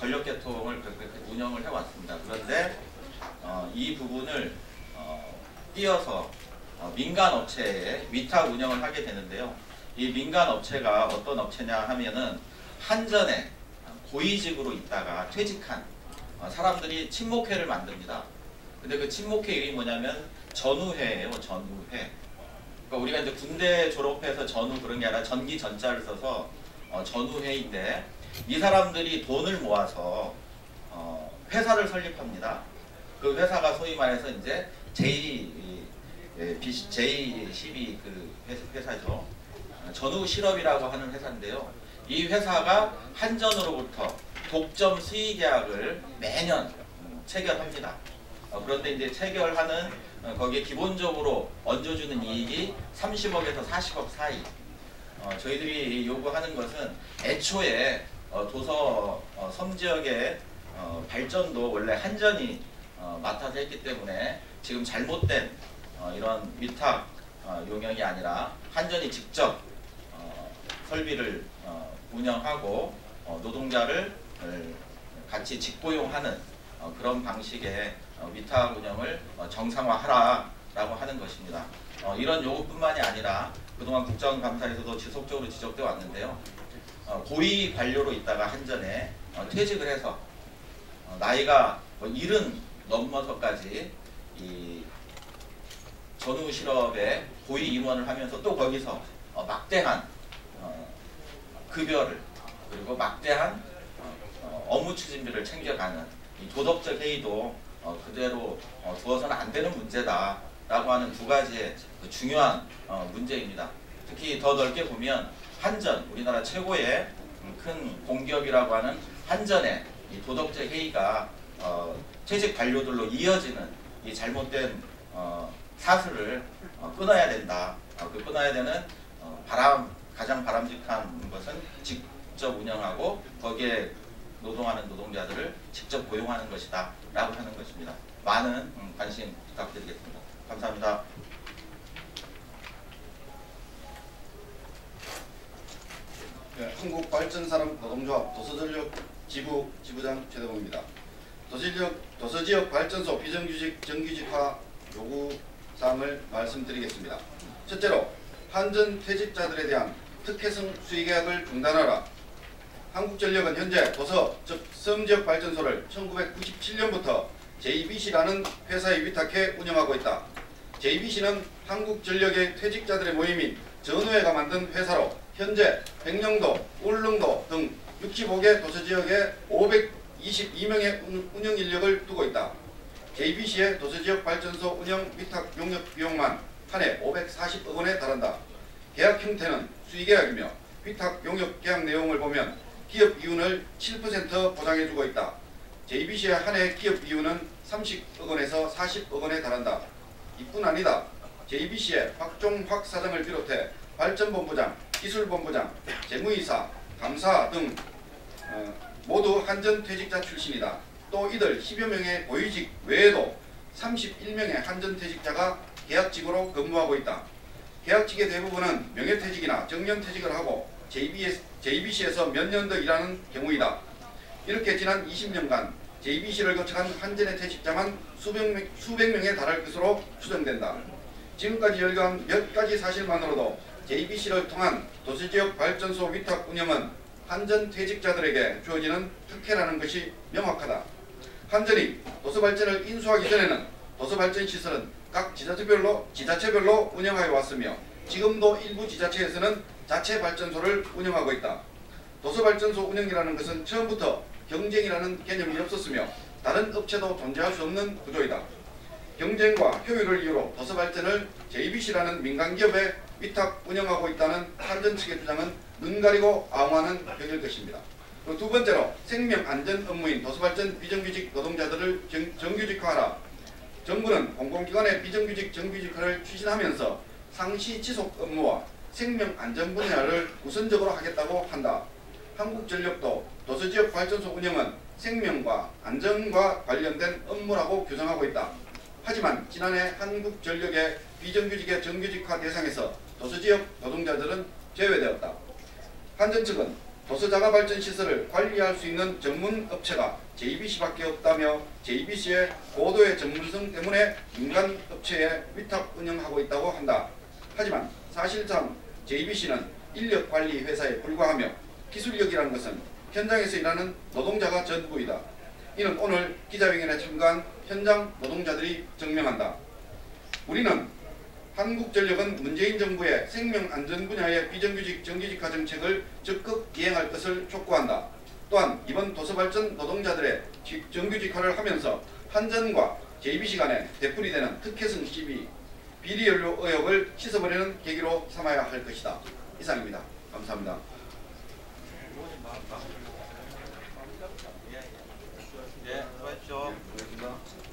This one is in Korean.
전력계통을 그렇게 운영을 해왔습니다. 그런데 이 부분을 띄어서 민간 업체에 위탁 운영을 하게 되는데요. 이 민간 업체가 어떤 업체냐 하면은 한전에 고위직으로 있다가 퇴직한 사람들이 친목회를 만듭니다. 근데 그 친목회 이름이 뭐냐면 전우회예요. 전우회. 그러니까 우리가 이제 군대 졸업해서 전우 그런 게 아니라 전기 전자를 써서 전우회인데 이 사람들이 돈을 모아서 회사를 설립합니다. 그 회사가 소위 말해서 이제 J12 그 회사죠. 전우실업이라고 하는 회사인데요. 이 회사가 한전으로부터 독점 수의 계약을 매년 체결합니다. 그런데 이제 체결하는 거기에 기본적으로 얹어주는 이익이 30억에서 40억 사이. 저희들이 요구하는 것은 애초에 도서 섬지역의 발전도 원래 한전이 맡아서 했기 때문에 지금 잘못된 이런 위탁 용역이 아니라 한전이 직접 설비를 운영하고 노동자를 같이 직고용하는 그런 방식의 위탁 운영을 정상화하라라고 하는 것입니다. 이런 요구뿐만이 아니라 그동안 국정감사에서도 지속적으로 지적되어 왔는데요. 고위 관료로 있다가 한전에 퇴직을 해서 나이가 70 넘어서까지 이 전우실업에 고위 임원을 하면서 또 거기서 막대한 급여를 그리고 막대한 업무 추진비를 챙겨가는 이 도덕적 해이도 그대로 두어서는 안 되는 문제다라고 하는 두 가지의 중요한 문제입니다. 특히 더 넓게 보면 한전, 우리나라 최고의 큰 공기업이라고 하는 한전의 이 도덕적 해이가 퇴직 관료들로 이어지는 이 잘못된 사슬을 끊어야 된다. 그 끊어야 되는 가장 바람직한 것은 직접 운영하고 거기에 노동하는 노동자들을 직접 고용하는 것이다 라고 하는 것입니다. 많은 관심 부탁드리겠습니다. 감사합니다. 네, 한국발전산업노동조합 도서전력 지부장 최대봉입니다. 도서지역 발전소 비정규직 정규직화 요구사항을 말씀드리겠습니다. 첫째로 한전 퇴직자들에 대한 특혜성 수의계약을 중단하라. 한국전력은 현재 도서, 즉 섬지역 발전소를 1997년부터 JBC라는 회사에 위탁해 운영하고 있다. JBC는 한국전력의 퇴직자들의 모임인 전우회가 만든 회사로 현재 백령도, 울릉도 등 65개 도서지역에 522명의 운영 인력을 두고 있다. JBC의 도서지역 발전소 운영 위탁 용역 비용만 한 해 540억 원에 달한다. 계약 형태는 수의계약이며 위탁 용역 계약 내용을 보면 기업 이윤을 7% 보장해주고 있다. JBC의 한 해 기업 이윤은 30억 원에서 40억 원에 달한다. 이뿐 아니다. JBC의 박종확 사장을 비롯해 발전본부장, 기술본부장, 재무이사, 감사 등 모두 한전 퇴직자 출신이다. 또 이들 10여 명의 고위직 외에도 31명의 한전 퇴직자가 계약직으로 근무하고 있다. 계약직의 대부분은 명예퇴직이나 정년퇴직을 하고 JBC에서 몇 년 더 일하는 경우이다. 이렇게 지난 20년간 JBC를 거쳐간 한전의 퇴직자만 수백 명에 달할 것으로 추정된다. 지금까지 열거한 몇 가지 사실만으로도 JBC를 통한 도시지역 발전소 위탁 운영은 한전 퇴직자들에게 주어지는 특혜라는 것이 명확하다. 한전이 도서발전을 인수하기 전에는 도서발전 시설은 각 지자체별로 운영하여 왔으며 지금도 일부 지자체에서는 자체 발전소를 운영하고 있다. 도서발전소 운영이라는 것은 처음부터 경쟁이라는 개념이 없었으며 다른 업체도 존재할 수 없는 구조이다. 경쟁과 효율을 이유로 도서발전을 JBC라는 민간기업에 위탁 운영하고 있다는 한전 측의 주장은 눈 가리고 앙호하는 격일 것입니다. 두 번째로 생명안전 업무인 도서발전 비정규직 노동자들을 정규직화하라. 정부는 공공기관의 비정규직 정규직화를 추진하면서 상시 지속 업무와 생명안전 분야를 우선적으로 하겠다고 한다. 한국전력도 도서지역 발전소 운영은 생명과 안전과 관련된 업무라고 규정하고 있다. 하지만 지난해 한국전력의 비정규직의 정규직화 대상에서 도서지역 노동자들은 제외되었다. 한전 측은 도서자가발전시설을 관리할 수 있는 전문 업체가 JBC밖에 없다며 JBC의 고도의 전문성 때문에 민간 업체에 위탁 운영하고 있다고 한다. 하지만 사실상 JBC는 인력관리 회사에 불과하며 기술력이라는 것은 현장에서 일하는 노동자가 전부이다. 이는 오늘 기자회견에 참가한 현장 노동자들이 증명한다. 우리는 한국전력은 문재인 정부의 생명안전 분야의 비정규직 정규직화 정책을 적극 이행할 것을 촉구한다. 또한 이번 도서발전 노동자들의 정규직화를 하면서 한전과 JBC 간에 되풀이되는 특혜성 시비, 비리연루 의혹을 씻어버리는 계기로 삼아야 할 것이다. 이상입니다. 감사합니다. 예, 수고하십시오.